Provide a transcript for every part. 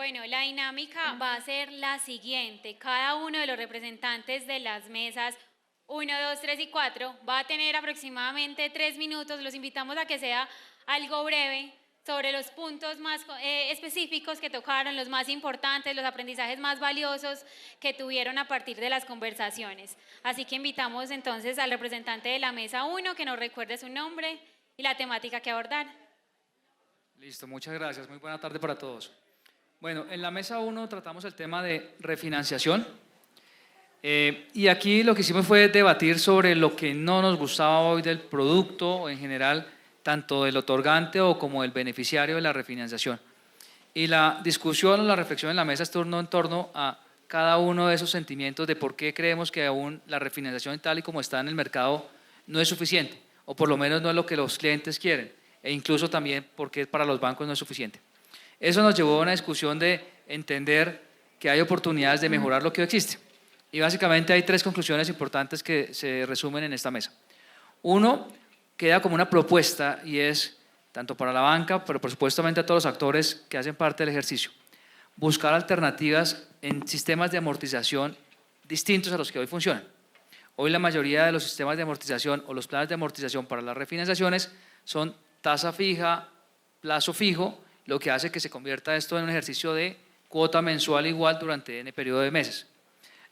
Bueno, la dinámica va a ser la siguiente. Cada uno de los representantes de las mesas 1, 2, 3 y 4 va a tener aproximadamente 3 minutos. Los invitamos a que sea algo breve sobre los puntos más específicos que tocaron, los más importantes, los aprendizajes más valiosos que tuvieron a partir de las conversaciones. Así que invitamos entonces al representante de la mesa 1 que nos recuerde su nombre y la temática que abordar. Listo, muchas gracias. Muy buena tarde para todos. Bueno, en la mesa 1 tratamos el tema de refinanciación y aquí lo que hicimos fue debatir sobre lo que no nos gustaba hoy del producto en general, tanto del otorgante o como del beneficiario de la refinanciación. Y la discusión o la reflexión en la mesa estuvo en torno a cada uno de esos sentimientos de por qué creemos que aún la refinanciación tal y como está en el mercado no es suficiente, o por lo menos no es lo que los clientes quieren, e incluso también por qué para los bancos no es suficiente. Eso nos llevó a una discusión de entender que hay oportunidades de mejorar lo que existe. Y básicamente hay 3 conclusiones importantes que se resumen en esta mesa. Uno, queda como una propuesta y es, tanto para la banca, pero por supuestamente a todos los actores que hacen parte del ejercicio, buscar alternativas en sistemas de amortización distintos a los que hoy funcionan. Hoy la mayoría de los sistemas de amortización o los planes de amortización para las refinanciaciones son tasa fija, plazo fijo, lo que hace que se convierta esto en un ejercicio de cuota mensual igual durante N periodo de meses.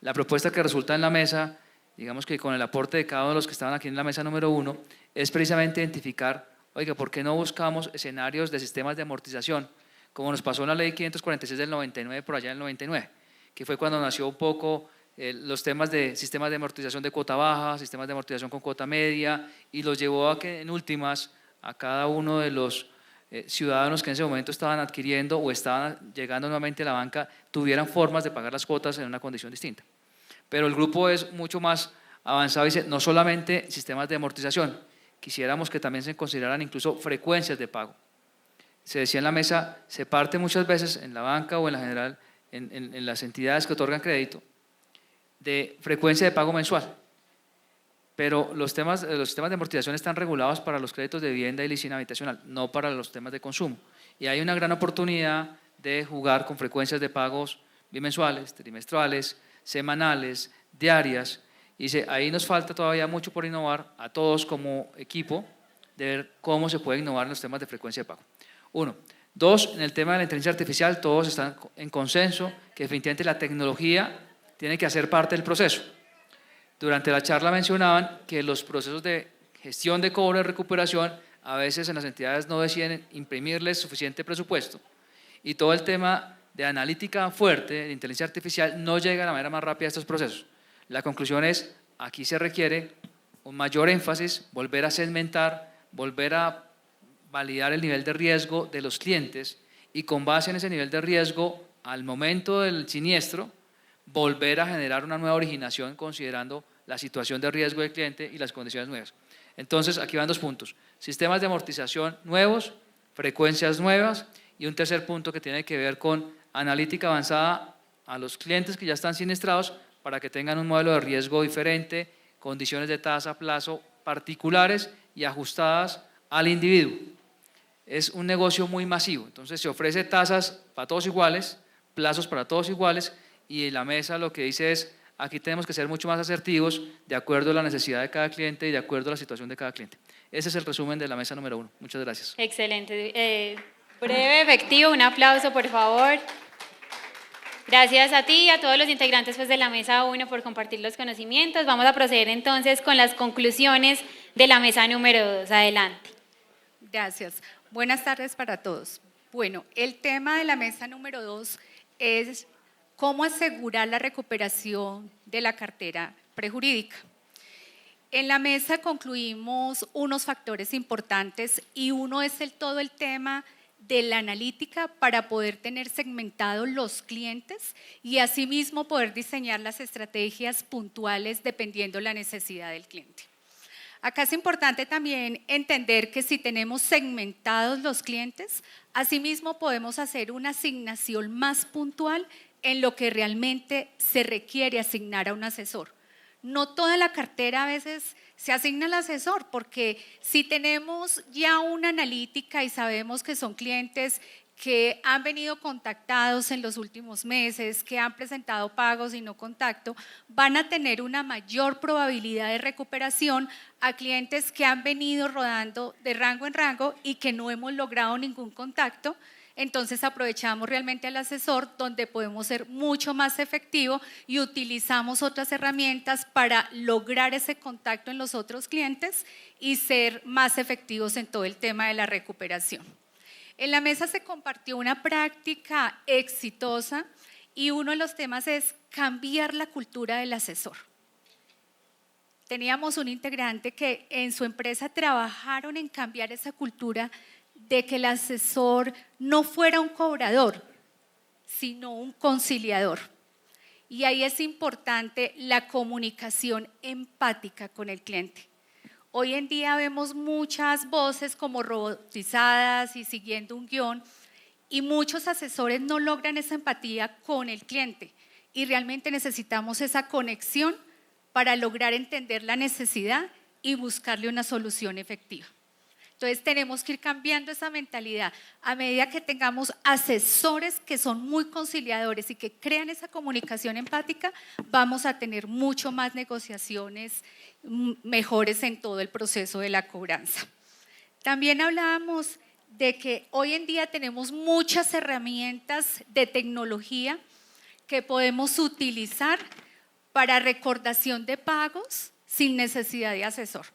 La propuesta que resulta en la mesa, digamos que con el aporte de cada uno de los que estaban aquí en la mesa número 1, es precisamente identificar, oiga, ¿por qué no buscamos escenarios de sistemas de amortización? Como nos pasó en la ley 546 del 99, por allá en el 99, que fue cuando nació un poco los temas de sistemas de amortización de cuota baja, sistemas de amortización con cuota media, y los llevó a que en últimas a cada uno de los ciudadanos que en ese momento estaban adquiriendo o estaban llegando nuevamente a la banca tuvieran formas de pagar las cuotas en una condición distinta. Pero el grupo es mucho más avanzado y dice, no solamente sistemas de amortización, quisiéramos que también se consideraran incluso frecuencias de pago. Se decía en la mesa, se parte muchas veces en la banca o en la general, en las entidades que otorgan crédito, de frecuencia de pago mensual. Pero los sistemas de amortización están regulados para los créditos de vivienda y leasing habitacional, no para los temas de consumo. Y hay una gran oportunidad de jugar con frecuencias de pagos bimensuales, trimestrales, semanales, diarias. Y ahí nos falta todavía mucho por innovar a todos como equipo, de ver cómo se puede innovar en los temas de frecuencia de pago. 1. 2. En el tema de la inteligencia artificial, todos están en consenso que definitivamente la tecnología tiene que hacer parte del proceso. Durante la charla mencionaban que los procesos de gestión de cobro y recuperación a veces en las entidades no deciden imprimirles suficiente presupuesto y todo el tema de analítica fuerte, de inteligencia artificial, no llega de la manera más rápida a estos procesos. La conclusión es, aquí se requiere un mayor énfasis, volver a segmentar, volver a validar el nivel de riesgo de los clientes y con base en ese nivel de riesgo, al momento del siniestro, volver a generar una nueva originación considerando la situación de riesgo del cliente y las condiciones nuevas. Entonces, aquí van 2 puntos, sistemas de amortización nuevos, frecuencias nuevas y un tercer punto que tiene que ver con analítica avanzada a los clientes que ya están siniestrados para que tengan un modelo de riesgo diferente, condiciones de tasa, plazo particulares y ajustadas al individuo. Es un negocio muy masivo, entonces se ofrece tasas para todos iguales, plazos para todos iguales y la mesa lo que dice es, aquí tenemos que ser mucho más asertivos de acuerdo a la necesidad de cada cliente y de acuerdo a la situación de cada cliente. Ese es el resumen de la mesa número 1. Muchas gracias. Excelente. Breve, efectivo, un aplauso por favor. Gracias a ti y a todos los integrantes de la mesa 1 por compartir los conocimientos. Vamos a proceder entonces con las conclusiones de la mesa número 2. Adelante. Gracias. Buenas tardes para todos. Bueno, el tema de la mesa número 2 es cómo asegurar la recuperación de la cartera prejurídica. En la mesa concluimos unos factores importantes y uno es todo el tema de la analítica para poder tener segmentados los clientes y asimismo poder diseñar las estrategias puntuales dependiendo la necesidad del cliente. Acá es importante también entender que si tenemos segmentados los clientes, asimismo podemos hacer una asignación más puntual en lo que realmente se requiere asignar a un asesor. No toda la cartera a veces se asigna al asesor, porque si tenemos ya una analítica y sabemos que son clientes que han venido contactados en los últimos meses, que han presentado pagos y no contacto, van a tener una mayor probabilidad de recuperación a clientes que han venido rodando de rango en rango y que no hemos logrado ningún contacto. Entonces aprovechamos realmente al asesor donde podemos ser mucho más efectivos y utilizamos otras herramientas para lograr ese contacto en los otros clientes y ser más efectivos en todo el tema de la recuperación. En la mesa se compartió una práctica exitosa y uno de los temas es cambiar la cultura del asesor. Teníamos un integrante que en su empresa trabajaron en cambiar esa cultura de que el asesor no fuera un cobrador, sino un conciliador. Y ahí es importante la comunicación empática con el cliente. Hoy en día vemos muchas voces como robotizadas y siguiendo un guión y muchos asesores no logran esa empatía con el cliente y realmente necesitamos esa conexión para lograr entender la necesidad y buscarle una solución efectiva. Entonces tenemos que ir cambiando esa mentalidad. A medida que tengamos asesores que son muy conciliadores y que crean esa comunicación empática, vamos a tener mucho más negociaciones mejores en todo el proceso de la cobranza. También hablábamos de que hoy en día tenemos muchas herramientas de tecnología que podemos utilizar para recordación de pagos sin necesidad de asesor.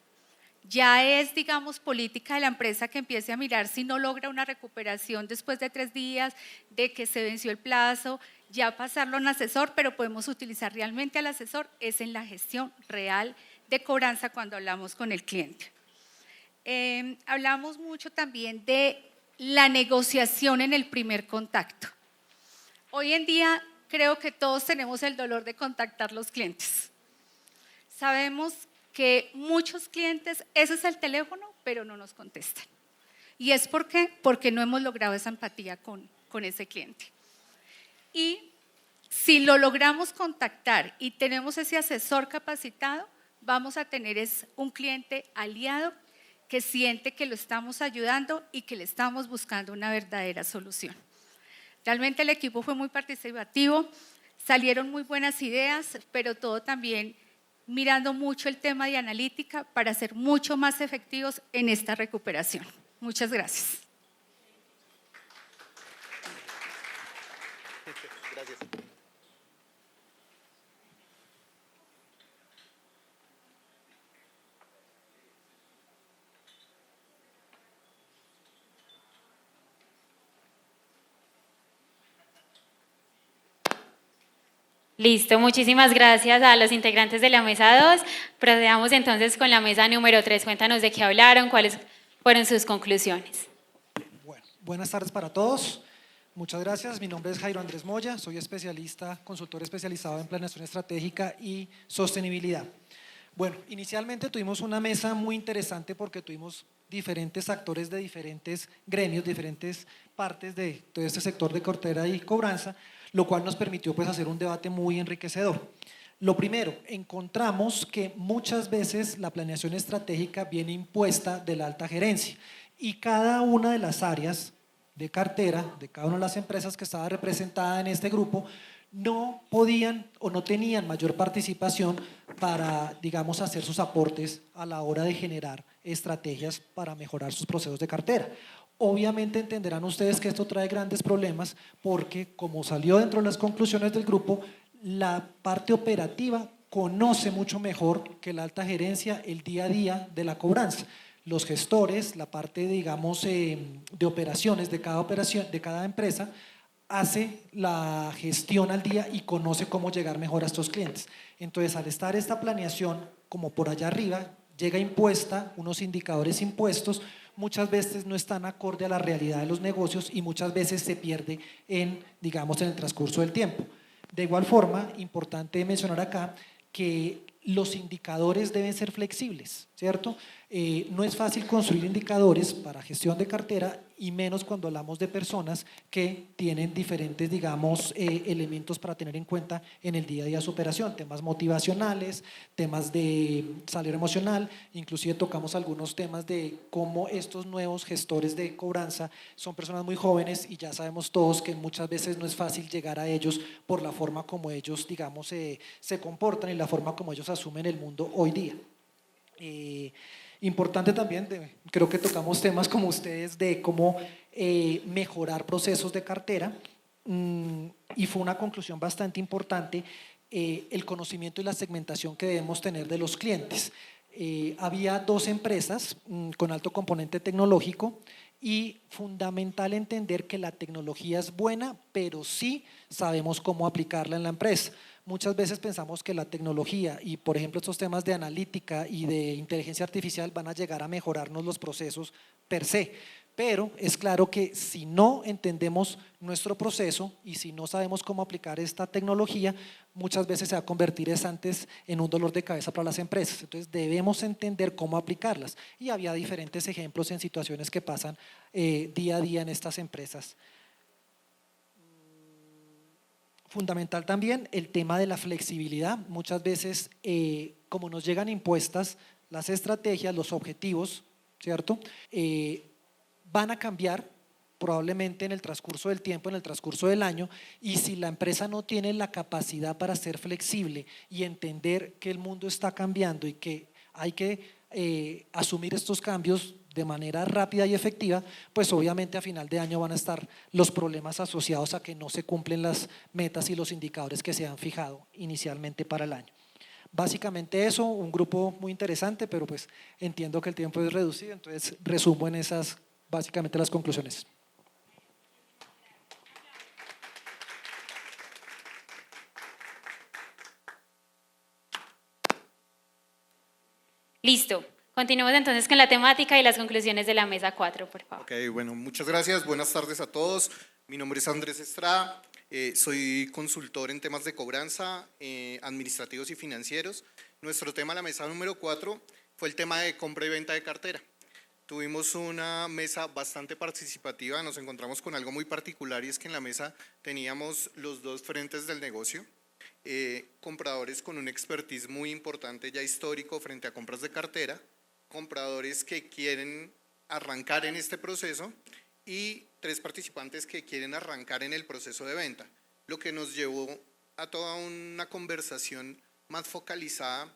Ya es, digamos, política de la empresa que empiece a mirar si no logra una recuperación después de 3 días, de que se venció el plazo, ya pasarlo a un asesor, pero podemos utilizar realmente al asesor, es en la gestión real de cobranza cuando hablamos con el cliente. Hablamos mucho también de la negociación en el primer contacto. Hoy en día creo que todos tenemos el dolor de contactar los clientes. Sabemos que muchos clientes, ese es el teléfono, pero no nos contestan. ¿Y es por qué? Porque no hemos logrado esa empatía con ese cliente. Y si lo logramos contactar y tenemos ese asesor capacitado, vamos a tener un cliente aliado que siente que lo estamos ayudando y que le estamos buscando una verdadera solución. Realmente el equipo fue muy participativo, salieron muy buenas ideas, pero todo también mirando mucho el tema de analítica para ser mucho más efectivos en esta recuperación. Muchas gracias. Gracias. Listo, muchísimas gracias a los integrantes de la mesa 2. Procedamos entonces con la mesa número 3. Cuéntanos de qué hablaron, cuáles fueron sus conclusiones. Bueno, buenas tardes para todos. Muchas gracias. Mi nombre es Jairo Andrés Moya, soy consultor especializado en planeación estratégica y sostenibilidad. Bueno, inicialmente tuvimos una mesa muy interesante porque tuvimos diferentes actores de diferentes gremios, diferentes partes de todo este sector de cartera y cobranza, lo cual nos permitió pues hacer un debate muy enriquecedor. Lo primero, encontramos que muchas veces la planeación estratégica viene impuesta de la alta gerencia y cada una de las áreas de cartera, de cada una de las empresas que estaba representada en este grupo, no podían o no tenían mayor participación para, digamos, hacer sus aportes a la hora de generar estrategias para mejorar sus procesos de cartera. Obviamente entenderán ustedes que esto trae grandes problemas porque, como salió dentro de las conclusiones del grupo, la parte operativa conoce mucho mejor que la alta gerencia el día a día de la cobranza. Los gestores, la parte, digamos, de operaciones de cada empresa, hace la gestión al día y conoce cómo llegar mejor a estos clientes. Entonces, al estar esta planeación como por allá arriba, llega impuesta, unos indicadores impuestos, muchas veces no están acorde a la realidad de los negocios y muchas veces se pierde digamos, en el transcurso del tiempo. De igual forma, importante mencionar acá que los indicadores deben ser flexibles, ¿cierto? No es fácil construir indicadores para gestión de cartera y menos cuando hablamos de personas que tienen diferentes, digamos, elementos para tener en cuenta en el día a día de su operación, temas motivacionales, temas de salario emocional, inclusive tocamos algunos temas de cómo estos nuevos gestores de cobranza son personas muy jóvenes y ya sabemos todos que muchas veces no es fácil llegar a ellos por la forma como ellos, digamos, se comportan y la forma como ellos asumen el mundo hoy día. Importante también, creo que tocamos temas como ustedes de cómo mejorar procesos de cartera y fue una conclusión bastante importante el conocimiento y la segmentación que debemos tener de los clientes. Había 2 empresas con alto componente tecnológico y fundamental entender que la tecnología es buena, pero sí sabemos cómo aplicarla en la empresa. Muchas veces pensamos que la tecnología y, por ejemplo, estos temas de analítica y de inteligencia artificial van a llegar a mejorarnos los procesos per se, pero es claro que si no entendemos nuestro proceso y si no sabemos cómo aplicar esta tecnología, muchas veces se va a convertir antes en un dolor de cabeza para las empresas. Entonces debemos entender cómo aplicarlas y había diferentes ejemplos en situaciones que pasan día a día en estas empresas. Fundamental también el tema de la flexibilidad. Muchas veces, como nos llegan impuestas las estrategias, los objetivos, ¿cierto? Van a cambiar probablemente en el transcurso del tiempo, en el transcurso del año, y si la empresa no tiene la capacidad para ser flexible y entender que el mundo está cambiando y que hay que asumir estos cambios de manera rápida y efectiva, pues obviamente a final de año van a estar los problemas asociados a que no se cumplen las metas y los indicadores que se han fijado inicialmente para el año. Básicamente eso, un grupo muy interesante, pero pues entiendo que el tiempo es reducido, entonces resumo en esas básicamente las conclusiones. Listo. Continuemos entonces con la temática y las conclusiones de la mesa 4, por favor. Ok, bueno, muchas gracias. Buenas tardes a todos. Mi nombre es Andrés Estrada. Soy consultor en temas de cobranza, administrativos y financieros. Nuestro tema, la mesa número 4, fue el tema de compra y venta de cartera. Tuvimos una mesa bastante participativa, nos encontramos con algo muy particular y es que en la mesa teníamos los 2 frentes del negocio, compradores con un expertise muy importante ya histórico frente a compras de cartera, compradores que quieren arrancar en este proceso y 3 participantes que quieren arrancar en el proceso de venta, lo que nos llevó a toda una conversación más focalizada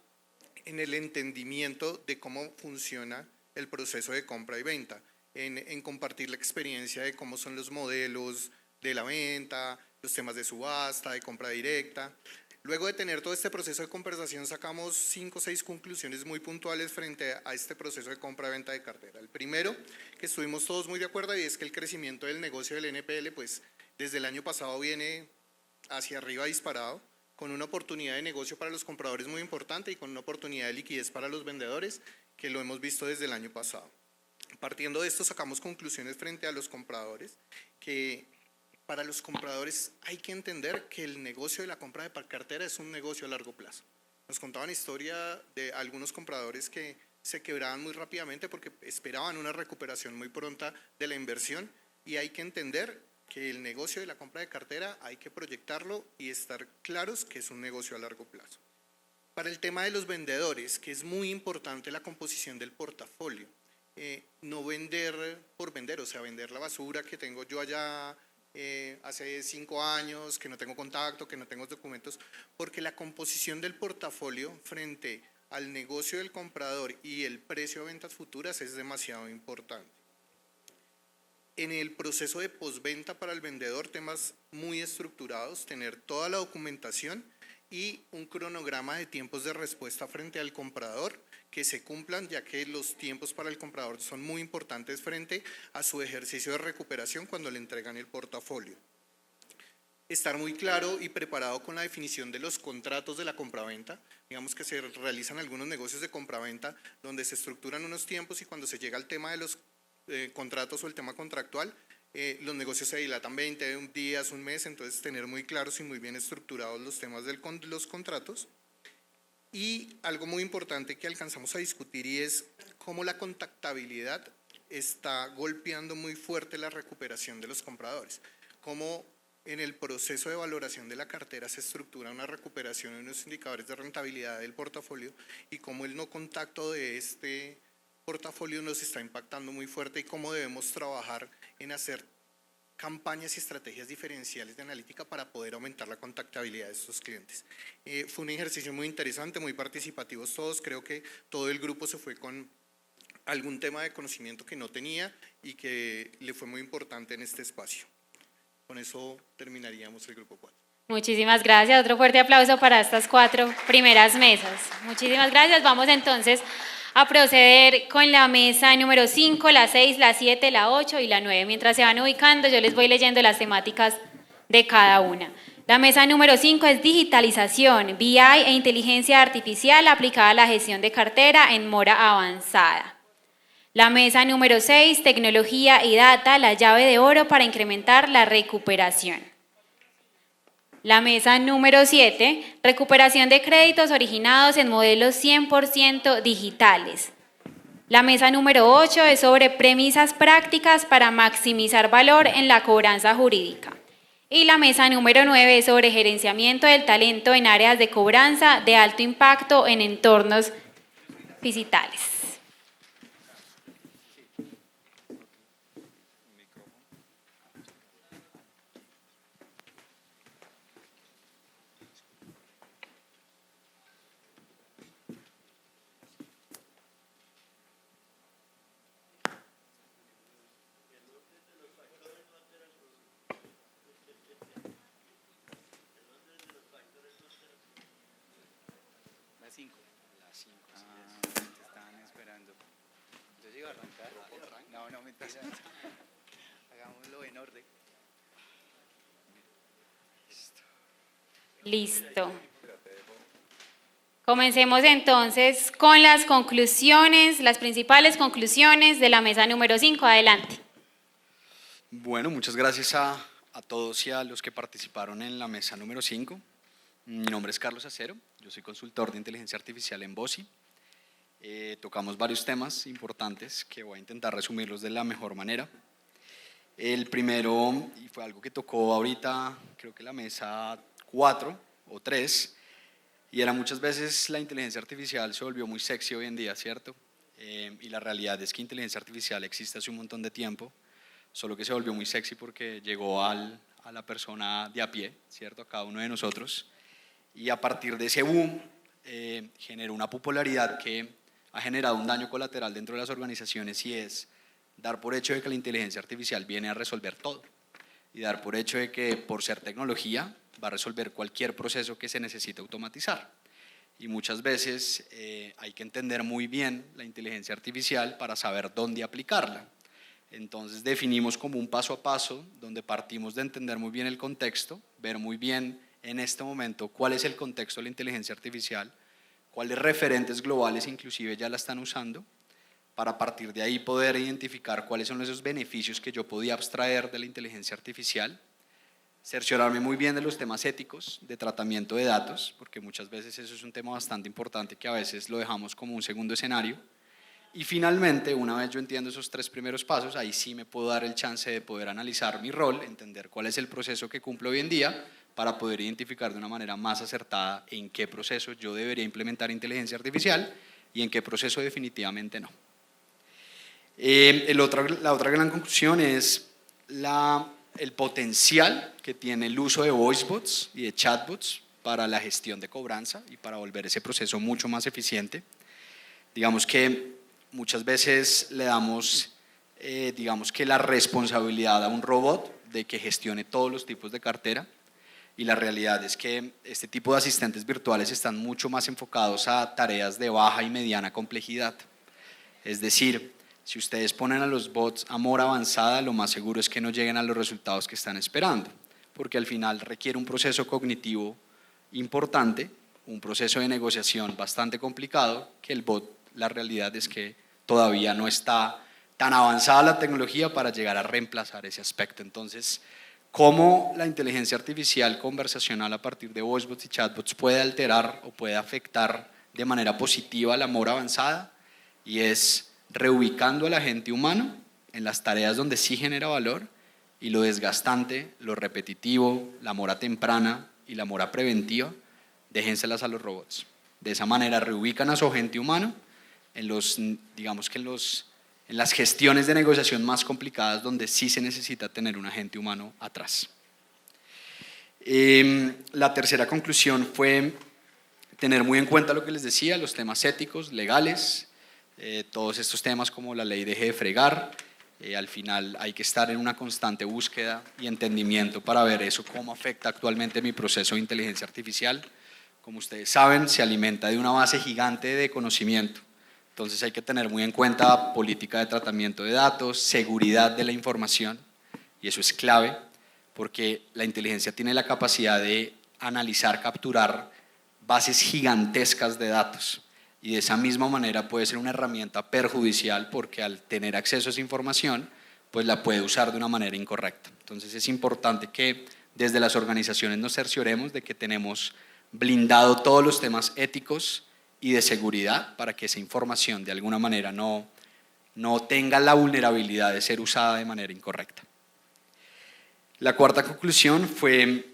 en el entendimiento de cómo funciona el proceso de compra y venta, en compartir la experiencia de cómo son los modelos de la venta, los temas de subasta, de compra directa. Luego de tener todo este proceso de conversación sacamos 5 o 6 conclusiones muy puntuales frente a este proceso de compra-venta de cartera. El primero, que estuvimos todos muy de acuerdo, y es que el crecimiento del negocio del NPL pues desde el año pasado viene hacia arriba disparado, con una oportunidad de negocio para los compradores muy importante y con una oportunidad de liquidez para los vendedores que lo hemos visto desde el año pasado. Partiendo de esto sacamos conclusiones frente a los compradores que para los compradores hay que entender que el negocio de la compra de cartera es un negocio a largo plazo. Nos contaban historia de algunos compradores que se quebraban muy rápidamente porque esperaban una recuperación muy pronta de la inversión y hay que entender que el negocio de la compra de cartera hay que proyectarlo y estar claros que es un negocio a largo plazo. Para el tema de los vendedores, que es muy importante la composición del portafolio, no vender por vender, o sea, vender la basura que tengo yo allá hace 5 años, que no tengo contacto, que no tengo documentos, porque la composición del portafolio frente al negocio del comprador y el precio de ventas futuras es demasiado importante. En el proceso de postventa para el vendedor, temas muy estructurados, tener toda la documentación y un cronograma de tiempos de respuesta frente al comprador que se cumplan, ya que los tiempos para el comprador son muy importantes frente a su ejercicio de recuperación cuando le entregan el portafolio. Estar muy claro y preparado con la definición de los contratos de la compraventa. Digamos que se realizan algunos negocios de compraventa donde se estructuran unos tiempos y cuando se llega al tema de los contratos o el tema contractual, los negocios se dilatan 20 días, un mes, entonces tener muy claros y muy bien estructurados los temas de los contratos. Y algo muy importante que alcanzamos a discutir y es cómo la contactabilidad está golpeando muy fuerte la recuperación de los compradores, cómo en el proceso de valoración de la cartera se estructura una recuperación en los indicadores de rentabilidad del portafolio y cómo el no contacto de este portafolio nos está impactando muy fuerte y cómo debemos trabajar en hacer campañas y estrategias diferenciales de analítica para poder aumentar la contactabilidad de estos clientes. Fue un ejercicio muy interesante, muy participativos todos, creo que todo el grupo se fue con algún tema de conocimiento que no tenía y que le fue muy importante en este espacio. Con eso terminaríamos el grupo 4. Muchísimas gracias. Otro fuerte aplauso para estas 4 primeras mesas. Muchísimas gracias. Vamos entonces a proceder con la mesa número 5, la 6, la 7, la 8 y la 9. Mientras se van ubicando, yo les voy leyendo las temáticas de cada una. La mesa número 5 es digitalización, BI e inteligencia artificial aplicada a la gestión de cartera en mora avanzada. La mesa número 6, tecnología y data, la llave de oro para incrementar la recuperación. La mesa número 7, recuperación de créditos originados en modelos 100% digitales. La mesa número 8 es sobre premisas prácticas para maximizar valor en la cobranza jurídica. Y la mesa número 9 es sobre gerenciamiento del talento en áreas de cobranza de alto impacto en entornos digitales. Estaban esperando. Yo sigo a arrancar. No, mentira. Hagámoslo en orden. Listo. Comencemos entonces con las conclusiones, las principales conclusiones de la mesa número 5. Adelante. Bueno, muchas gracias a todos y a los que participaron en la mesa número 5. Mi nombre es Carlos Acero, yo soy consultor de inteligencia artificial en BOSI. Tocamos varios temas importantes que voy a intentar resumirlos de la mejor manera. El primero, y fue algo que tocó ahorita, creo que la mesa 4 o 3, y era muchas veces la inteligencia artificial se volvió muy sexy hoy en día, ¿cierto? Y la realidad es que inteligencia artificial existe hace un montón de tiempo, solo que se volvió muy sexy porque llegó a la persona de a pie, ¿cierto? A cada uno de nosotros. Y a partir de ese boom generó una popularidad que ha generado un daño colateral dentro de las organizaciones y es dar por hecho de que la inteligencia artificial viene a resolver todo y dar por hecho de que por ser tecnología va a resolver cualquier proceso que se necesite automatizar. Y muchas veces hay que entender muy bien la inteligencia artificial para saber dónde aplicarla. Entonces definimos como un paso a paso donde partimos de entender muy bien el contexto, ver muy bien en este momento cuál es el contexto de la inteligencia artificial, cuáles referentes globales inclusive ya la están usando, para a partir de ahí poder identificar cuáles son esos beneficios que yo podía abstraer de la inteligencia artificial, cerciorarme muy bien de los temas éticos de tratamiento de datos, porque muchas veces eso es un tema bastante importante que a veces lo dejamos como un segundo escenario. Y finalmente, una vez yo entiendo esos 3 primeros pasos, ahí sí me puedo dar el chance de poder analizar mi rol, entender cuál es el proceso que cumplo hoy en día, para poder identificar de una manera más acertada en qué proceso yo debería implementar inteligencia artificial y en qué proceso definitivamente no. La otra gran conclusión es el potencial que tiene el uso de voicebots y de chatbots para la gestión de cobranza y para volver ese proceso mucho más eficiente. Digamos que muchas veces le damos digamos que la responsabilidad a un robot de que gestione todos los tipos de cartera, y la realidad es que este tipo de asistentes virtuales están mucho más enfocados a tareas de baja y mediana complejidad. Es decir, si ustedes ponen a los bots a mora avanzada, lo más seguro es que no lleguen a los resultados que están esperando, porque al final requiere un proceso cognitivo importante, un proceso de negociación bastante complicado, que el bot, la realidad es que todavía no está tan avanzada la tecnología para llegar a reemplazar ese aspecto. Entonces, ¿cómo la inteligencia artificial conversacional a partir de voicebots y chatbots puede alterar o puede afectar de manera positiva la mora avanzada, y es reubicando al agente humano en las tareas donde sí genera valor, y lo desgastante, lo repetitivo, la mora temprana y la mora preventiva, déjenselas a los robots. De esa manera reubican a su agente humano en las gestiones de negociación más complicadas, donde sí se necesita tener un agente humano atrás. La tercera conclusión fue tener muy en cuenta lo que les decía, los temas éticos, legales, todos estos temas como la ley deje de fregar. Al final hay que estar en una constante búsqueda y entendimiento para ver eso cómo afecta actualmente mi proceso de inteligencia artificial. Como ustedes saben, se alimenta de una base gigante de conocimiento. Entonces hay que tener muy en cuenta política de tratamiento de datos, seguridad de la información, y eso es clave porque la inteligencia tiene la capacidad de analizar, capturar bases gigantescas de datos, y de esa misma manera puede ser una herramienta perjudicial porque al tener acceso a esa información, pues la puede usar de una manera incorrecta. Entonces es importante que desde las organizaciones nos cercioremos de que tenemos blindado todos los temas éticos y de seguridad para que esa información de alguna manera no tenga la vulnerabilidad de ser usada de manera incorrecta. La cuarta conclusión fue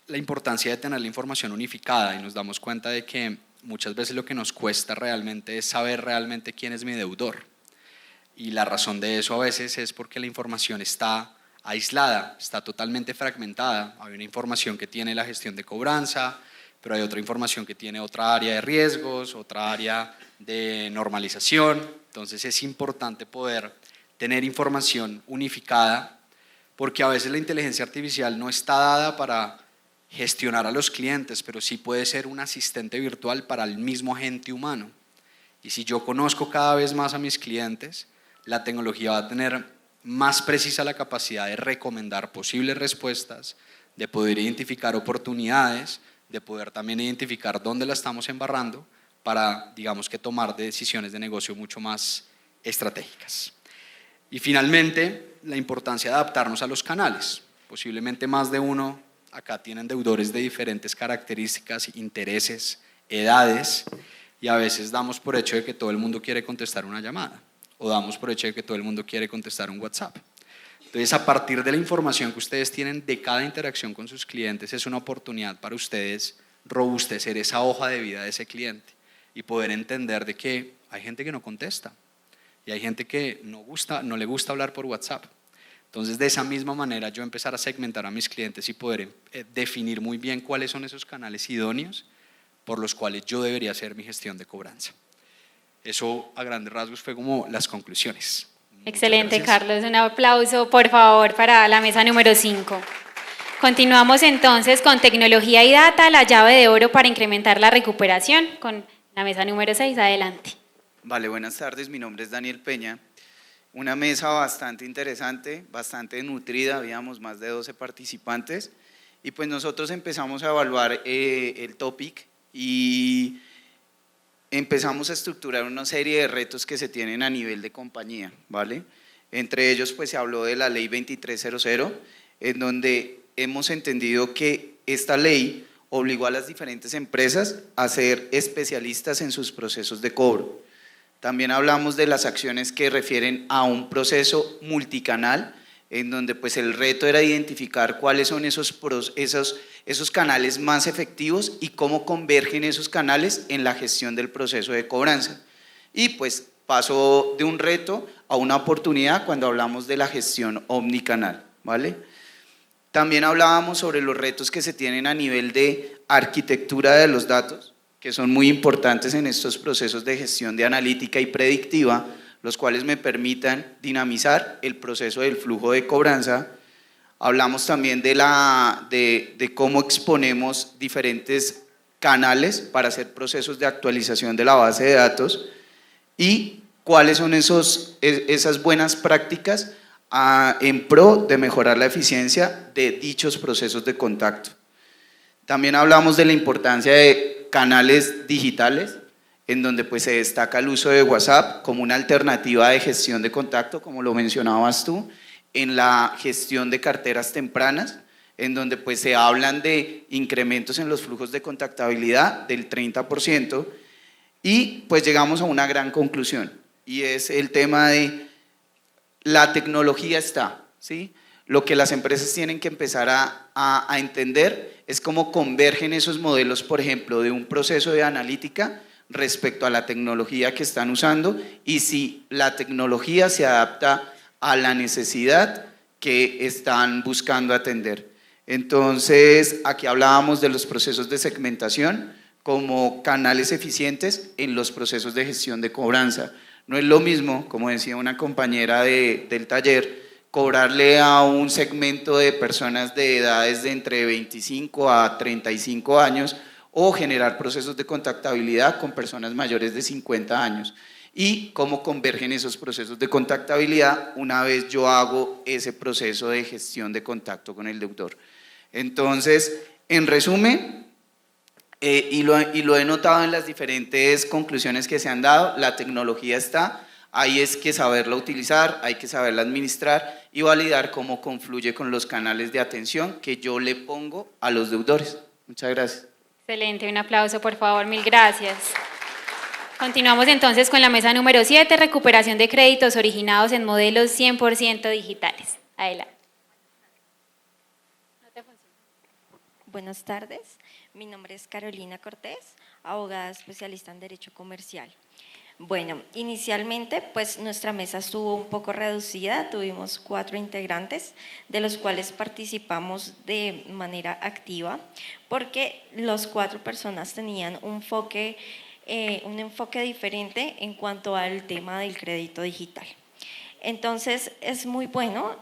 la importancia de tener la información unificada, y nos damos cuenta de que muchas veces lo que nos cuesta realmente es saber realmente quién es mi deudor, y la razón de eso a veces es porque la información está aislada, está totalmente fragmentada. Hay una información que tiene la gestión de cobranza, pero hay otra información que tiene otra área de riesgos, otra área de normalización. Entonces es importante poder tener información unificada, porque a veces la inteligencia artificial no está dada para gestionar a los clientes, pero sí puede ser un asistente virtual para el mismo agente humano. Y si yo conozco cada vez más a mis clientes, la tecnología va a tener más precisa la capacidad de recomendar posibles respuestas, de poder identificar oportunidades, de poder también identificar dónde la estamos embarrando para, digamos que, tomar decisiones de negocio mucho más estratégicas. Y finalmente, la importancia de adaptarnos a los canales. Posiblemente más de uno acá tienen deudores de diferentes características, intereses, edades, y a veces damos por hecho de que todo el mundo quiere contestar una llamada, o damos por hecho de que todo el mundo quiere contestar un WhatsApp. Entonces, a partir de la información que ustedes tienen de cada interacción con sus clientes, es una oportunidad para ustedes robustecer esa hoja de vida de ese cliente y poder entender de que hay gente que no contesta y hay gente que no le gusta hablar por WhatsApp. Entonces, de esa misma manera, yo empezar a segmentar a mis clientes y poder definir muy bien cuáles son esos canales idóneos por los cuales yo debería hacer mi gestión de cobranza. Eso, a grandes rasgos, fue como las conclusiones. Excelente, Carlos. Un aplauso, por favor, para la mesa número 5. Continuamos entonces con tecnología y data, la llave de oro para incrementar la recuperación, con la mesa número 6. Adelante. Vale, buenas tardes. Mi nombre es Daniel Peña. Una mesa bastante interesante, bastante nutrida, habíamos más de 12 participantes, y pues nosotros empezamos a evaluar el topic y empezamos a estructurar una serie de retos que se tienen a nivel de compañía, ¿vale? Entre ellos pues se habló de la ley 2300, en donde hemos entendido que esta ley obligó a las diferentes empresas a ser especialistas en sus procesos de cobro. También hablamos de las acciones que refieren a un proceso multicanal, en donde pues el reto era identificar cuáles son esos canales más efectivos y cómo convergen esos canales en la gestión del proceso de cobranza. Y pues pasó de un reto a una oportunidad cuando hablamos de la gestión omnicanal, ¿vale? También hablábamos sobre los retos que se tienen a nivel de arquitectura de los datos, que son muy importantes en estos procesos de gestión de analítica y predictiva, los cuales me permitan dinamizar el proceso del flujo de cobranza. Hablamos también de cómo exponemos diferentes canales para hacer procesos de actualización de la base de datos y cuáles son esas buenas prácticas en pro de mejorar la eficiencia de dichos procesos de contacto. También hablamos de la importancia de canales digitales, en donde pues se destaca el uso de WhatsApp como una alternativa de gestión de contacto, como lo mencionabas tú, en la gestión de carteras tempranas, en donde pues se hablan de incrementos en los flujos de contactabilidad del 30%, Y pues llegamos a una gran conclusión, y es el tema de la tecnología está, ¿sí? Lo que las empresas tienen que empezar a entender es cómo convergen esos modelos, por ejemplo, de un proceso de analítica respecto a la tecnología que están usando, y si la tecnología se adapta a la necesidad que están buscando atender. Entonces, aquí hablábamos de los procesos de segmentación como canales eficientes en los procesos de gestión de cobranza. No es lo mismo, como decía una compañera del taller, cobrarle a un segmento de personas de edades de entre 25 a 35 años o generar procesos de contactabilidad con personas mayores de 50 años. Y cómo convergen esos procesos de contactabilidad una vez yo hago ese proceso de gestión de contacto con el deudor. Entonces, en resumen, y lo he notado en las diferentes conclusiones que se han dado, la tecnología está, ahí es que saberla utilizar, hay que saberla administrar y validar cómo confluye con los canales de atención que yo le pongo a los deudores. Muchas gracias. Excelente, un aplauso por favor, mil gracias. Continuamos entonces con la mesa número 7, recuperación de créditos originados en modelos 100% digitales. Adelante. Buenas tardes, mi nombre es Carolina Cortés, abogada especialista en Derecho Comercial. Bueno, inicialmente pues nuestra mesa estuvo un poco reducida, tuvimos 4 integrantes, de los cuales participamos de manera activa, porque las 4 personas tenían un enfoque diferente en cuanto al tema del crédito digital. Entonces es muy bueno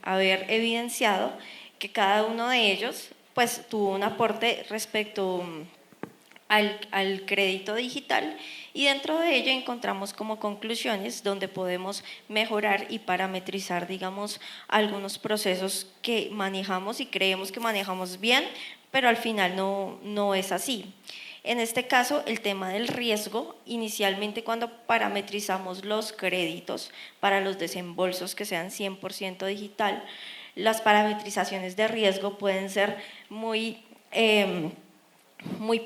haber evidenciado que cada uno de ellos pues tuvo un aporte respecto al crédito digital, y dentro de ello encontramos como conclusiones donde podemos mejorar y parametrizar, digamos, algunos procesos que manejamos y creemos que manejamos bien, pero al final no es así. En este caso, el tema del riesgo, inicialmente cuando parametrizamos los créditos para los desembolsos que sean 100% digital, las parametrizaciones de riesgo pueden ser muy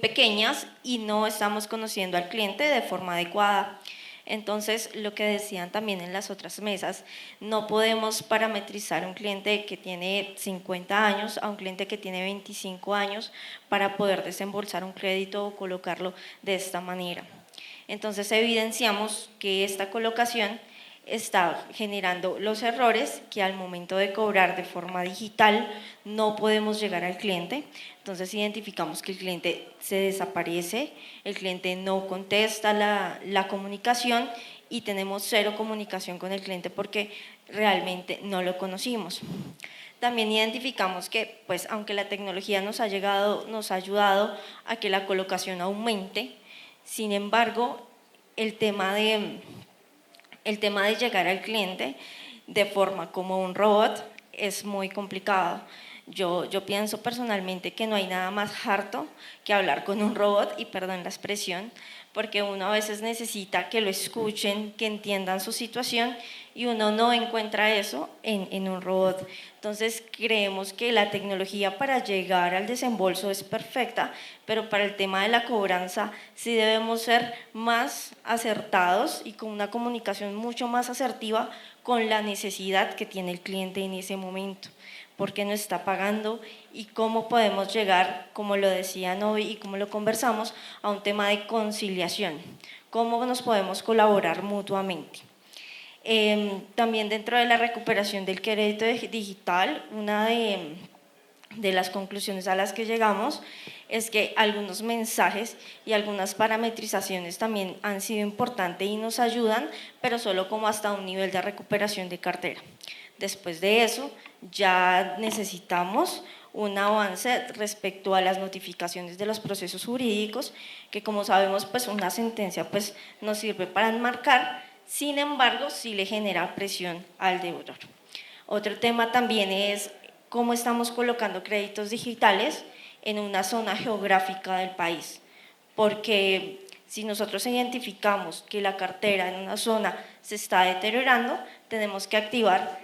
pequeñas y no estamos conociendo al cliente de forma adecuada. Entonces, lo que decían también en las otras mesas, no podemos parametrizar a un cliente que tiene 50 años a un cliente que tiene 25 años para poder desembolsar un crédito o colocarlo de esta manera. Entonces, evidenciamos que esta colocación está generando los errores que al momento de cobrar de forma digital no podemos llegar al cliente. Entonces identificamos que el cliente se desaparece, el cliente no contesta la comunicación y tenemos 0 comunicación con el cliente porque realmente no lo conocimos. También identificamos que, pues, aunque la tecnología nos ha ayudado a que la colocación aumente, sin embargo, el tema de llegar al cliente de forma como un robot es muy complicado. Yo pienso personalmente que no hay nada más harto que hablar con un robot, y perdón la expresión, porque uno a veces necesita que lo escuchen, que entiendan su situación, y uno no encuentra eso en un robot. Entonces creemos que la tecnología para llegar al desembolso es perfecta, pero para el tema de la cobranza sí debemos ser más acertados y con una comunicación mucho más asertiva con la necesidad que tiene el cliente en ese momento, porque no está pagando, y cómo podemos llegar, como lo decían hoy y como lo conversamos, a un tema de conciliación, cómo nos podemos colaborar mutuamente. También dentro de la recuperación del crédito digital, una de las conclusiones a las que llegamos es que algunos mensajes y algunas parametrizaciones también han sido importantes y nos ayudan, pero solo como hasta un nivel de recuperación de cartera. Después de eso ya necesitamos un avance respecto a las notificaciones de los procesos jurídicos, que como sabemos pues una sentencia pues nos sirve para enmarcar, sin embargo sí le genera presión al deudor. Otro tema también es cómo estamos colocando créditos digitales en una zona geográfica del país, porque si nosotros identificamos que la cartera en una zona se está deteriorando, tenemos que activar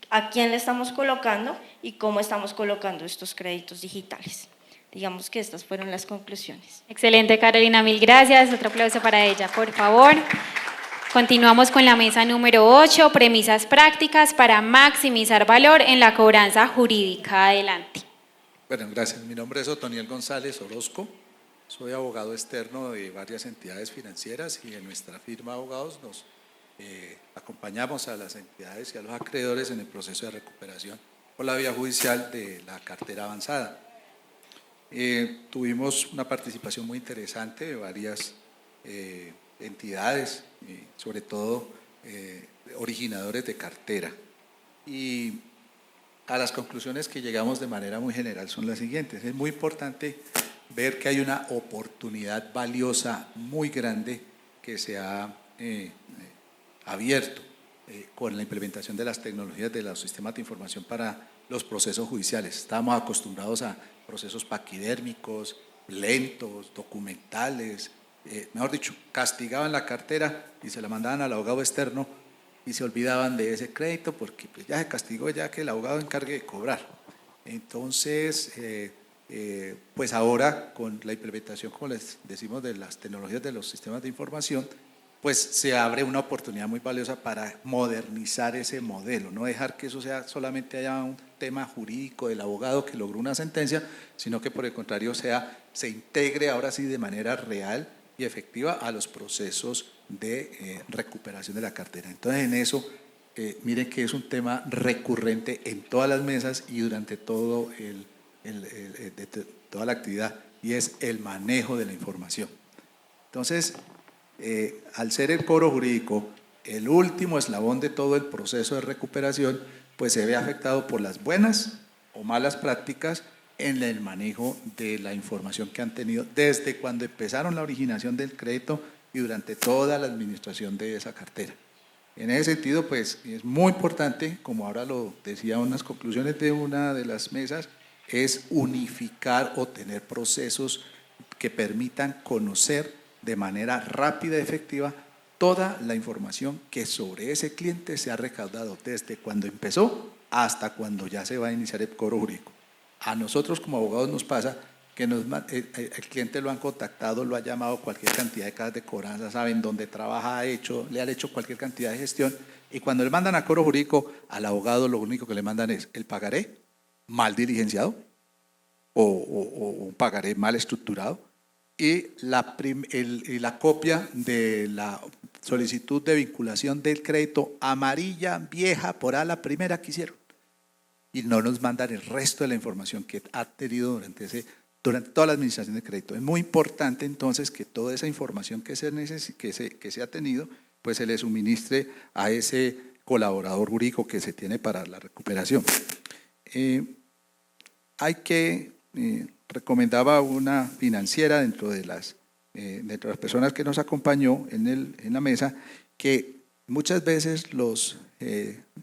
a quién le estamos colocando y cómo estamos colocando estos créditos digitales. digamos que estas fueron las conclusiones. Excelente, Carolina, mil gracias. Otro aplauso para ella, por favor. Continuamos con la mesa número 8, premisas prácticas para maximizar valor en la cobranza jurídica. Adelante. Bueno, gracias. Mi nombre es Otoniel González Orozco. Soy abogado externo de varias entidades financieras y en nuestra firma de abogados nos acompañamos a las entidades y a los acreedores en el proceso de recuperación por la vía judicial de la cartera avanzada. Tuvimos una participación muy interesante de varias entidades, sobre todo originadores de cartera. Y a las conclusiones que llegamos de manera muy general son las siguientes. Es muy importante ver que hay una oportunidad valiosa muy grande que se ha abierto con la implementación de las tecnologías de los sistemas de información para los procesos judiciales. Estábamos acostumbrados a procesos paquidérmicos, lentos, documentales, mejor dicho, castigaban la cartera y se la mandaban al abogado externo y se olvidaban de ese crédito porque pues, ya se castigó, ya que el abogado encargue de cobrar. Entonces, pues ahora con la implementación, como les decimos, de las tecnologías de los sistemas de información, pues se abre una oportunidad muy valiosa para modernizar ese modelo, no dejar que eso sea solamente haya un tema jurídico del abogado que logró una sentencia, sino que por el contrario se integre ahora sí de manera real y efectiva a los procesos de recuperación de la cartera. Entonces en eso, miren que es un tema recurrente en todas las mesas y durante todo toda la actividad, y es el manejo de la información. Entonces, al ser el cobro jurídico el último eslabón de todo el proceso de recuperación, pues se ve afectado por las buenas o malas prácticas en el manejo de la información que han tenido desde cuando empezaron la originación del crédito y durante toda la administración de esa cartera. En ese sentido, pues es muy importante, como ahora lo decía unas conclusiones de una de las mesas, es unificar o tener procesos que permitan conocer de manera rápida y efectiva toda la información que sobre ese cliente se ha recaudado desde cuando empezó hasta cuando ya se va a iniciar el cobro jurídico. A nosotros como abogados nos pasa que el cliente lo han contactado, lo ha llamado cualquier cantidad de casas de cobranza, saben dónde trabaja, le han hecho cualquier cantidad de gestión, y cuando le mandan a cobro jurídico, al abogado lo único que le mandan es el pagaré mal diligenciado o un pagaré mal estructurado y la copia de la solicitud de vinculación del crédito amarilla, vieja, por a la primera que hicieron. Y no nos mandan el resto de la información que ha tenido durante toda la administración de crédito. Es muy importante entonces que toda esa información que se ha tenido, pues se le suministre a ese colaborador jurídico que se tiene para la recuperación. Recomendaba una financiera dentro de las personas que nos acompañó en la mesa, que muchas veces los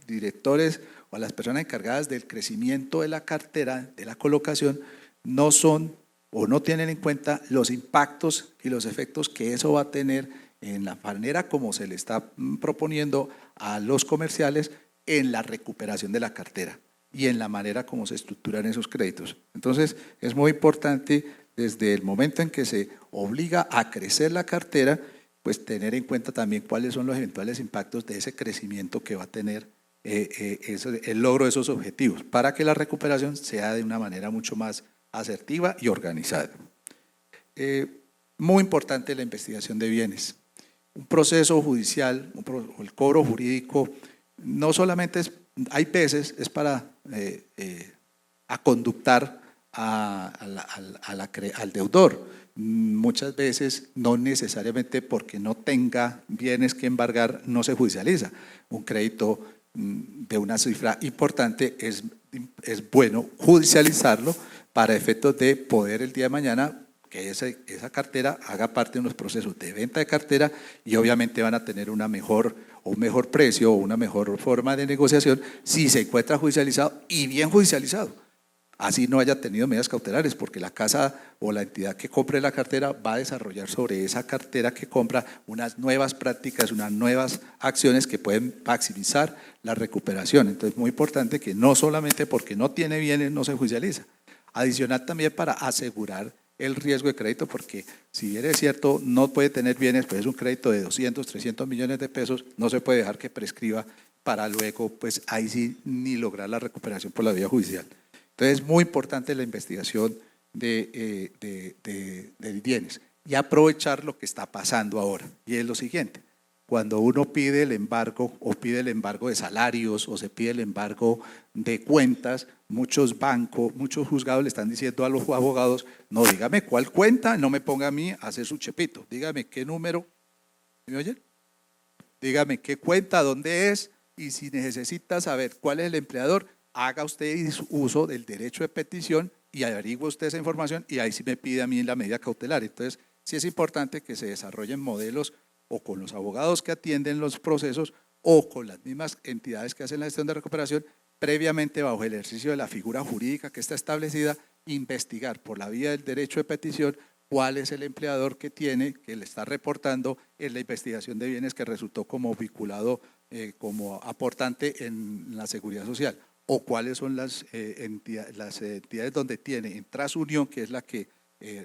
directores o las personas encargadas del crecimiento de la cartera, de la colocación, no son o no tienen en cuenta los impactos y los efectos que eso va a tener en la manera como se le está proponiendo a los comerciales en la recuperación de la cartera y en la manera como se estructuran esos créditos. Entonces, es muy importante desde el momento en que se obliga a crecer la cartera, pues tener en cuenta también cuáles son los eventuales impactos de ese crecimiento que va a tener el logro de esos objetivos, para que la recuperación sea de una manera mucho más asertiva y organizada. Muy importante la investigación de bienes. Un proceso judicial, el cobro jurídico, no solamente hay veces es para conductar al deudor. Muchas veces no necesariamente porque no tenga bienes que embargar no se judicializa. Un crédito de una cifra importante es bueno judicializarlo para efectos de poder el día de mañana que esa cartera haga parte de unos procesos de venta de cartera y obviamente van a tener un mejor precio o una mejor forma de negociación si se encuentra judicializado y bien judicializado. Así no haya tenido medidas cautelares, porque la casa o la entidad que compre la cartera va a desarrollar sobre esa cartera que compra unas nuevas prácticas, unas nuevas acciones que pueden maximizar la recuperación. Entonces es muy importante que no solamente porque no tiene bienes no se judicializa. Adicional también para asegurar el riesgo de crédito, porque si bien es cierto, no puede tener bienes, pues es un crédito de 200, 300 millones de pesos, no se puede dejar que prescriba para luego, pues ahí sí, ni lograr la recuperación por la vía judicial. Entonces, es muy importante la investigación de bienes y aprovechar lo que está pasando ahora. Y es lo siguiente, cuando uno pide el embargo o pide el embargo de salarios o se pide el embargo de cuentas, muchos bancos, muchos juzgados le están diciendo a los abogados, no, dígame cuál cuenta, no me ponga a mí a hacer su chepito, dígame qué número, ¿me oyen? Dígame qué cuenta, dónde es, y si necesita saber cuál es el empleador, haga usted uso del derecho de petición y averigüe usted esa información y ahí sí me pide a mí la medida cautelar. Entonces, sí es importante que se desarrollen modelos o con los abogados que atienden los procesos o con las mismas entidades que hacen la gestión de recuperación, previamente bajo el ejercicio de la figura jurídica que está establecida, investigar por la vía del derecho de petición cuál es el empleador que le está reportando en la investigación de bienes que resultó como vinculado, como aportante en la seguridad social, o cuáles son las entidades donde tiene en TransUnión, que es la que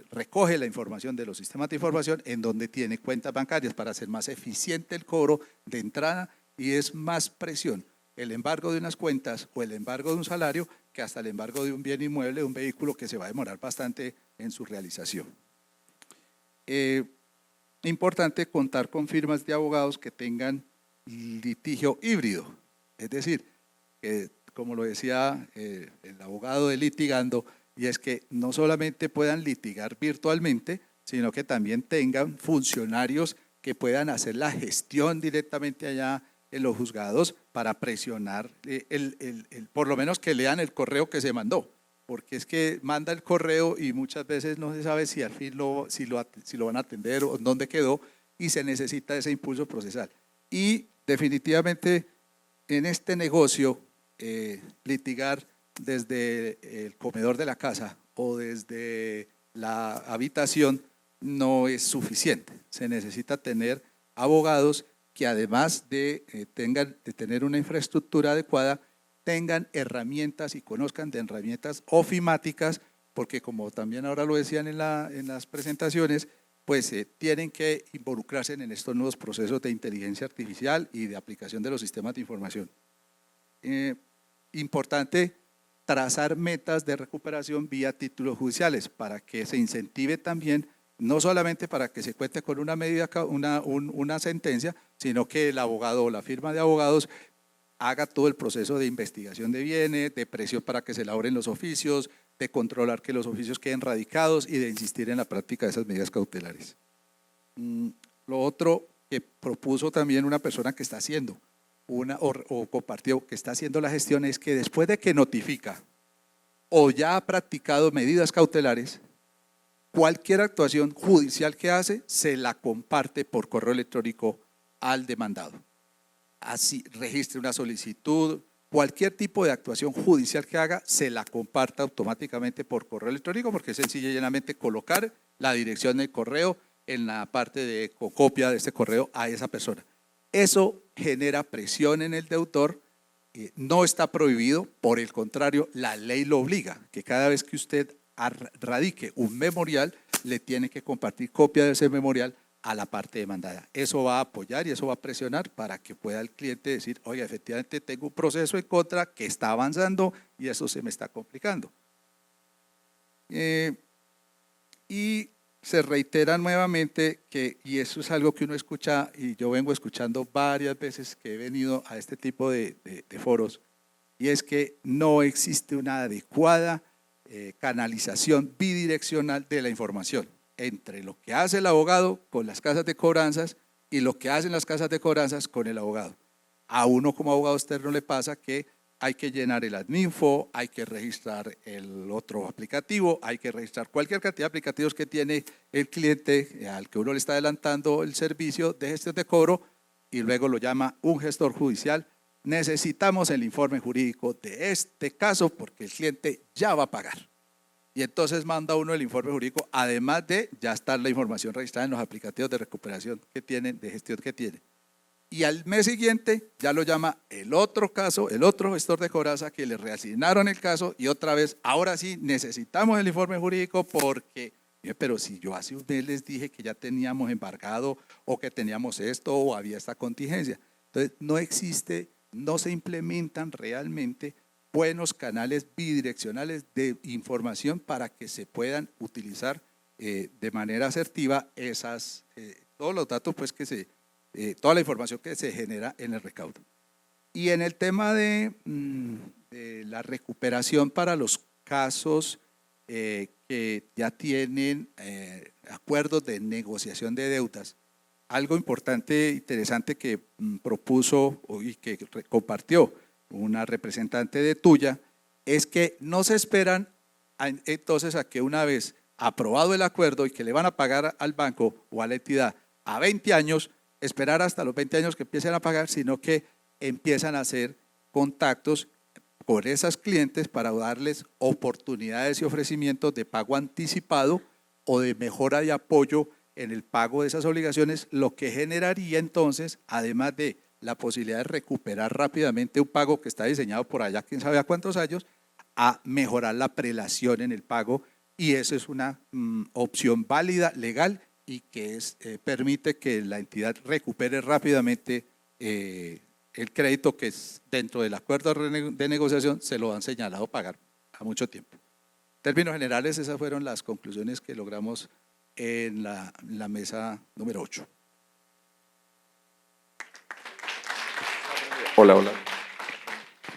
recoge la información de los sistemas de información, en donde tiene cuentas bancarias para hacer más eficiente el cobro de entrada y es más presión el embargo de unas cuentas o el embargo de un salario que hasta el embargo de un bien inmueble, de un vehículo que se va a demorar bastante en su realización. Importante contar con firmas de abogados que tengan litigio híbrido, es decir, como lo decía el abogado de Litigando, y es que no solamente puedan litigar virtualmente, sino que también tengan funcionarios que puedan hacer la gestión directamente allá en los juzgados para presionar, por lo menos que lean el correo que se mandó, porque es que manda el correo y muchas veces no se sabe si al fin si lo van a atender o dónde quedó y se necesita ese impulso procesal. Y definitivamente en este negocio, litigar desde el comedor de la casa o desde la habitación no es suficiente. Se necesita tener abogados que además de tener una infraestructura adecuada, tengan herramientas y conozcan de herramientas ofimáticas, porque como también ahora lo decían en las presentaciones, pues tienen que involucrarse en estos nuevos procesos de inteligencia artificial y de aplicación de los sistemas de información. Importante trazar metas de recuperación vía títulos judiciales para que se incentive también, no solamente para que se cuente con una medida, una sentencia, sino que el abogado o la firma de abogados haga todo el proceso de investigación de bienes, de presión para que se elaboren los oficios, de controlar que los oficios queden radicados y de insistir en la práctica de esas medidas cautelares. Lo otro que propuso también una persona que está haciendo o compartió que está haciendo la gestión es que después de que notifica o ya ha practicado medidas cautelares, cualquier actuación judicial que hace se la comparte por correo electrónico al demandado. Así registre una solicitud, cualquier tipo de actuación judicial que haga se la comparta automáticamente por correo electrónico, porque es sencillo y llanamente colocar la dirección del correo en la parte de copia de este correo a esa persona. Eso genera presión en el deudor, no está prohibido, por el contrario, la ley lo obliga, que cada vez que usted radique un memorial, le tiene que compartir copia de ese memorial a la parte demandada. Eso va a apoyar y eso va a presionar para que pueda el cliente decir, oye, efectivamente tengo un proceso en contra que está avanzando y eso se me está complicando. Y se reitera nuevamente que, y eso es algo que uno escucha y yo vengo escuchando varias veces que he venido a este tipo de foros, y es que no existe una adecuada canalización bidireccional de la información entre lo que hace el abogado con las casas de cobranzas y lo que hacen las casas de cobranzas con el abogado. A uno como abogado externo le pasa que hay que llenar el adminfo, hay que registrar el otro aplicativo, hay que registrar cualquier cantidad de aplicativos que tiene el cliente al que uno le está adelantando el servicio de gestión de cobro y luego lo llama un gestor judicial. Necesitamos el informe jurídico de este caso porque el cliente ya va a pagar. Y entonces manda uno el informe jurídico, además de ya estar la información registrada en los aplicativos de recuperación que tienen, de gestión que tienen. y al mes siguiente ya lo llama el otro caso, el otro gestor de cobranza que le reasignaron el caso y otra vez, ahora sí necesitamos el informe jurídico porque, pero si yo hace un mes les dije que ya teníamos embargado o que teníamos esto o había esta contingencia. Entonces no existe, no se implementan realmente buenos canales bidireccionales de información para que se puedan utilizar de manera asertiva todos los datos pues toda la información que se genera en el recaudo. Y en el tema de la recuperación para los casos que ya tienen acuerdos de negociación de deudas, algo importante, interesante que propuso y que compartió una representante de Tuya, es que no se esperan entonces a que una vez aprobado el acuerdo y que le van a pagar al banco o a la entidad a 20 años, esperar hasta los 20 años que empiecen a pagar, sino que empiezan a hacer contactos con esos clientes para darles oportunidades y ofrecimientos de pago anticipado o de mejora de apoyo en el pago de esas obligaciones, lo que generaría entonces, además de la posibilidad de recuperar rápidamente un pago que está diseñado por allá, quién sabe a cuántos años, a mejorar la prelación en el pago, y eso es una opción válida, legal, y que permite que la entidad recupere rápidamente el crédito que es dentro del acuerdo de negociación se lo han señalado pagar a mucho tiempo. En términos generales, esas fueron las conclusiones que logramos en la mesa número 8. Hola.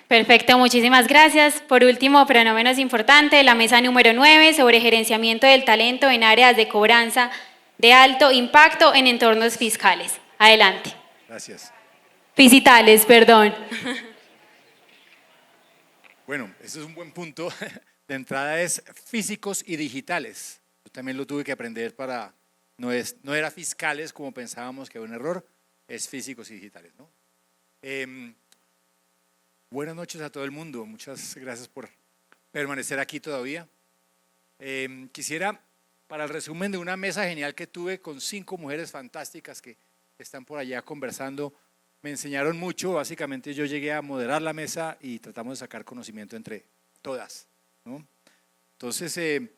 Perfecto, muchísimas gracias. Por último, pero no menos importante, la mesa número 9 sobre gerenciamiento del talento en áreas de cobranza de alto impacto en entornos fiscales. Adelante. Gracias. Fiscales, perdón. Bueno, ese es un buen punto. De entrada es físicos y digitales. Yo también lo tuve que aprender no era fiscales como pensábamos que era un error, es físicos y digitales, ¿no? Buenas noches a todo el mundo, muchas gracias por permanecer aquí todavía. Quisiera, para el resumen de una mesa genial que tuve con 5 mujeres fantásticas que están por allá conversando, me enseñaron mucho. Básicamente yo llegué a moderar la mesa y tratamos de sacar conocimiento entre todas, ¿no? Entonces,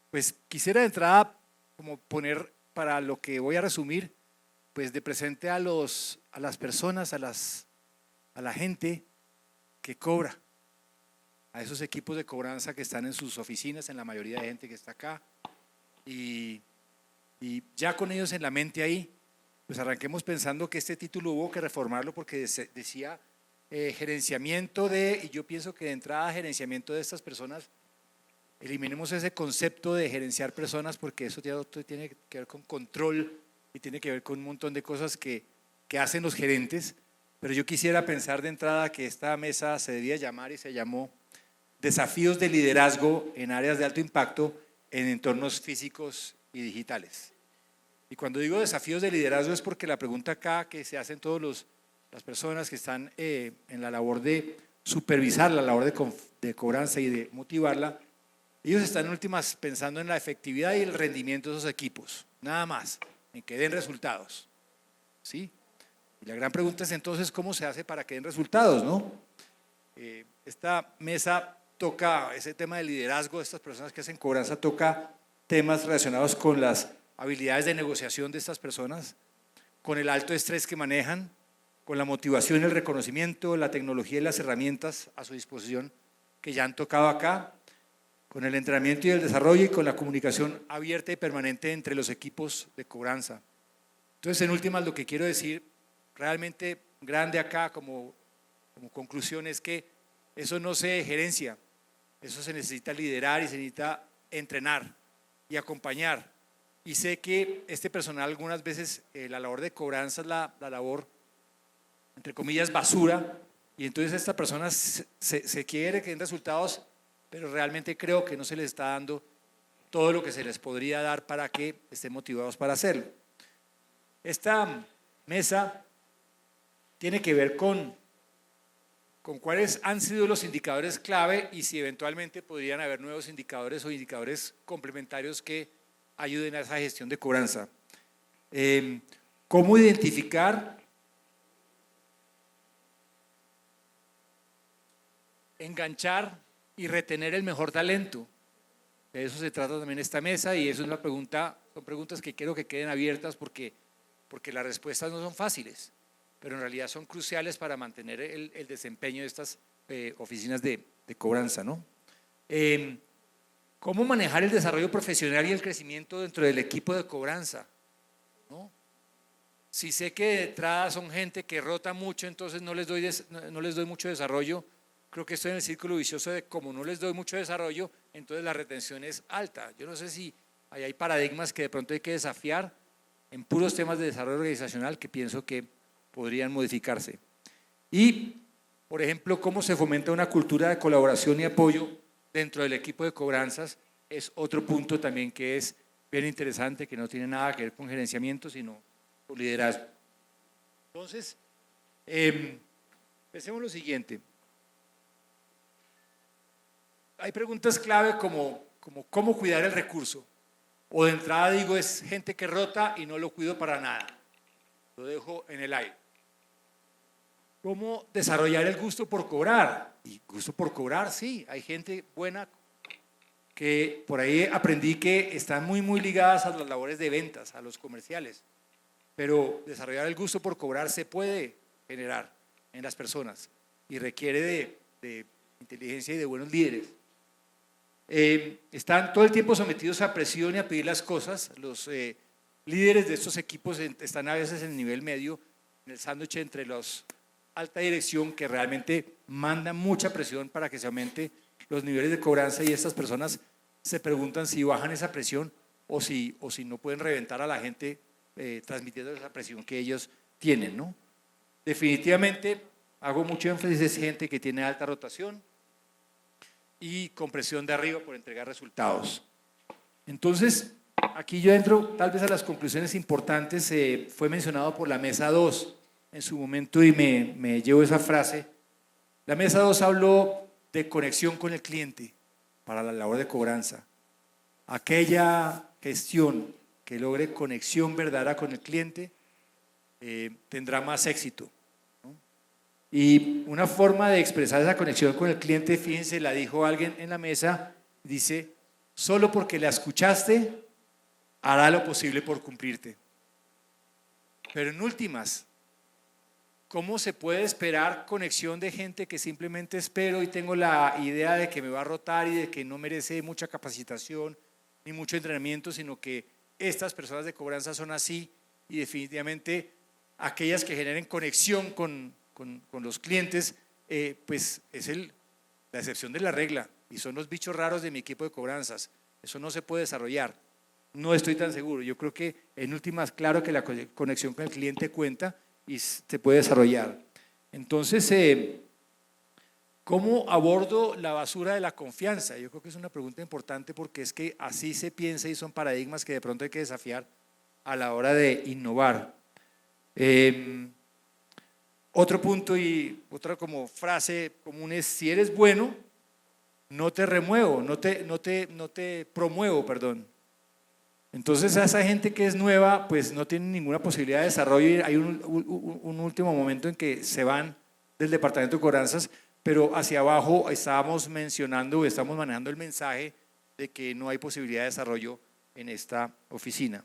pues quisiera de entrada como poner para lo que voy a resumir, pues de presente a las personas, a la gente que cobra, a esos equipos de cobranza que están en sus oficinas, en la mayoría de gente que está acá, y ya con ellos en la mente ahí, pues arranquemos pensando que este título hubo que reformarlo porque decía gerenciamiento y yo pienso que de entrada gerenciamiento de estas personas, eliminemos ese concepto de gerenciar personas porque eso ya tiene que ver con control y tiene que ver con un montón de cosas que hacen los gerentes, pero yo quisiera pensar de entrada que esta mesa se debía llamar y se llamó Desafíos de liderazgo en áreas de alto impacto en entornos físicos y digitales. Y cuando digo desafíos de liderazgo es porque la pregunta acá que se hacen todas las personas que están en la labor de supervisar la labor de cobranza y de motivarla, ellos están en últimas pensando en la efectividad y el rendimiento de esos equipos, nada más, en que den resultados, ¿sí? Y la gran pregunta es entonces cómo se hace para que den resultados, ¿no? Esta mesa toca ese tema de liderazgo de estas personas que hacen cobranza, toca temas relacionados con las habilidades de negociación de estas personas, con el alto estrés que manejan, con la motivación, el reconocimiento, la tecnología y las herramientas a su disposición que ya han tocado acá, con el entrenamiento y el desarrollo y con la comunicación abierta y permanente entre los equipos de cobranza. Entonces, en últimas, lo que quiero decir realmente grande acá como conclusión es que eso no se gerencia, eso se necesita liderar y se necesita entrenar y acompañar. Y sé que este personal algunas veces la labor de cobranza es la labor, entre comillas, basura, y entonces esta persona se quiere que den resultados, pero realmente creo que no se les está dando todo lo que se les podría dar para que estén motivados para hacerlo. Esta mesa tiene que ver con cuáles han sido los indicadores clave y si eventualmente podrían haber nuevos indicadores o indicadores complementarios que ayuden a esa gestión de cobranza. Cómo identificar enganchar y retener el mejor talento. De eso se trata también esta mesa y eso es la pregunta, son preguntas que quiero que queden abiertas porque las respuestas no son fáciles, pero en realidad son cruciales para mantener el desempeño de estas oficinas de cobranza, ¿no? ¿Cómo manejar el desarrollo profesional y el crecimiento dentro del equipo de cobranza? ¿No? Si sé que de entrada son gente que rota mucho, entonces no les doy mucho desarrollo. Creo que estoy en el círculo vicioso de como no les doy mucho desarrollo, entonces la retención es alta. Yo no sé si hay paradigmas que de pronto hay que desafiar en puros temas de desarrollo organizacional que pienso que podrían modificarse. Y, por ejemplo, cómo se fomenta una cultura de colaboración y apoyo dentro del equipo de cobranzas es otro punto también que es bien interesante, que no tiene nada que ver con gerenciamiento, sino con liderazgo. Entonces, pensemos lo siguiente. Hay preguntas clave como cómo cuidar el recurso. O de entrada digo, es gente que rota y no lo cuido para nada. Lo dejo en el aire. ¿Cómo desarrollar el gusto por cobrar? Y gusto por cobrar, sí, hay gente buena que por ahí aprendí que están muy ligadas a las labores de ventas, a los comerciales. Pero desarrollar el gusto por cobrar se puede generar en las personas y requiere de inteligencia y de buenos líderes. Están todo el tiempo sometidos a presión y a pedir las cosas. Los líderes de estos equipos están a veces en el nivel medio, en el sándwich entre los alta dirección que realmente mandan mucha presión para que se aumente los niveles de cobranza y estas personas se preguntan si bajan esa presión o si no pueden reventar a la gente transmitiendo esa presión que ellos tienen, ¿no? Definitivamente hago mucho énfasis en gente que tiene alta rotación y con presión de arriba por entregar resultados. Entonces, aquí yo entro tal vez a las conclusiones importantes. Fue mencionado por la mesa 2 en su momento y me llevo esa frase. La mesa 2 habló de conexión con el cliente para la labor de cobranza. Aquella gestión que logre conexión verdadera con el cliente tendrá más éxito, ¿no? Y una forma de expresar esa conexión con el cliente, fíjense, la dijo alguien en la mesa, dice, solo porque la escuchaste, hará lo posible por cumplirte. Pero en últimas, ¿cómo se puede esperar conexión de gente que simplemente espero y tengo la idea de que me va a rotar y de que no merece mucha capacitación ni mucho entrenamiento, sino que estas personas de cobranza son así y definitivamente aquellas que generen conexión con los clientes, pues es la excepción de la regla y son los bichos raros de mi equipo de cobranzas. Eso no se puede desarrollar. No estoy tan seguro. Yo creo que en últimas, claro que la conexión con el cliente cuenta y se puede desarrollar. Entonces, ¿cómo abordo la basura de la confianza? Yo creo que es una pregunta importante porque es que así se piensa y son paradigmas que de pronto hay que desafiar a la hora de innovar. Otro punto y otra como frase común es, si eres bueno, no te remuevo, no te promuevo, perdón. Entonces a esa gente que es nueva, pues no tiene ninguna posibilidad de desarrollo y hay un último momento en que se van del departamento de cobranzas, pero hacia abajo estábamos mencionando, estamos manejando el mensaje de que no hay posibilidad de desarrollo en esta oficina.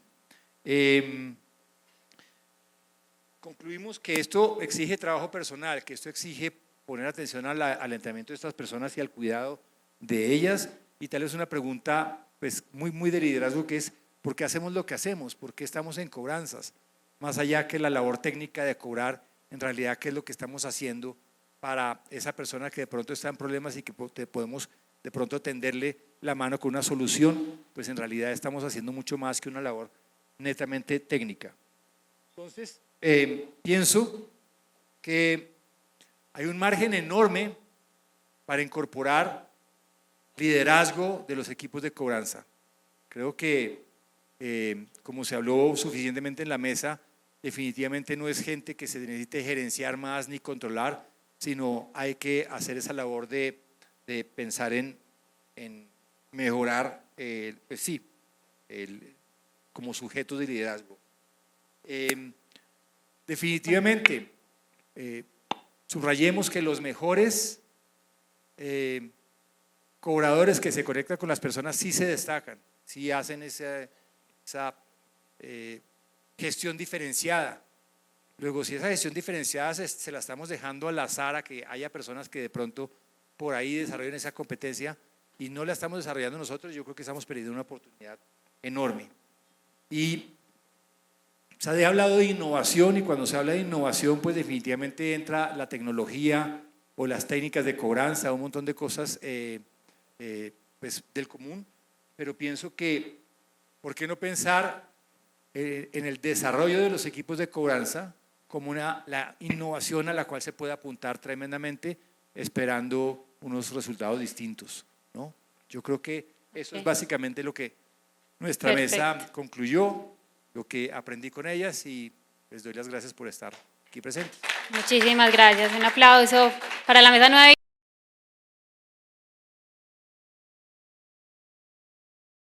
Concluimos que esto exige trabajo personal, que esto exige poner atención al entrenamiento de estas personas y al cuidado de ellas, y tal vez una pregunta pues muy de liderazgo que es ¿por qué hacemos lo que hacemos? ¿Por qué estamos en cobranzas? Más allá que la labor técnica de cobrar, en realidad qué es lo que estamos haciendo para esa persona que de pronto está en problemas y que podemos de pronto tenderle la mano con una solución, pues en realidad estamos haciendo mucho más que una labor netamente técnica. Entonces, pienso que hay un margen enorme para incorporar liderazgo de los equipos de cobranza. Creo que, como se habló suficientemente en la mesa, definitivamente no es gente que se necesite gerenciar más ni controlar, sino hay que hacer esa labor de pensar en mejorar, pues sí, como sujetos de liderazgo. Definitivamente, subrayemos que los mejores cobradores que se conectan con las personas sí se destacan, sí hacen esa gestión diferenciada. Luego, si esa gestión diferenciada se la estamos dejando al azar a que haya personas que de pronto por ahí desarrollen esa competencia y no la estamos desarrollando nosotros, yo creo que estamos perdiendo una oportunidad enorme. Y se ha hablado de innovación, y cuando se habla de innovación, pues definitivamente entra la tecnología o las técnicas de cobranza, un montón de cosas pues del común, pero pienso que, ¿por qué no pensar en el desarrollo de los equipos de cobranza como la innovación a la cual se puede apuntar tremendamente, esperando unos resultados distintos, ¿no? Yo creo que eso es básicamente lo que nuestra mesa concluyó, lo que aprendí con ellas, y les doy las gracias por estar aquí presentes. Muchísimas gracias. Un aplauso para la mesa 9.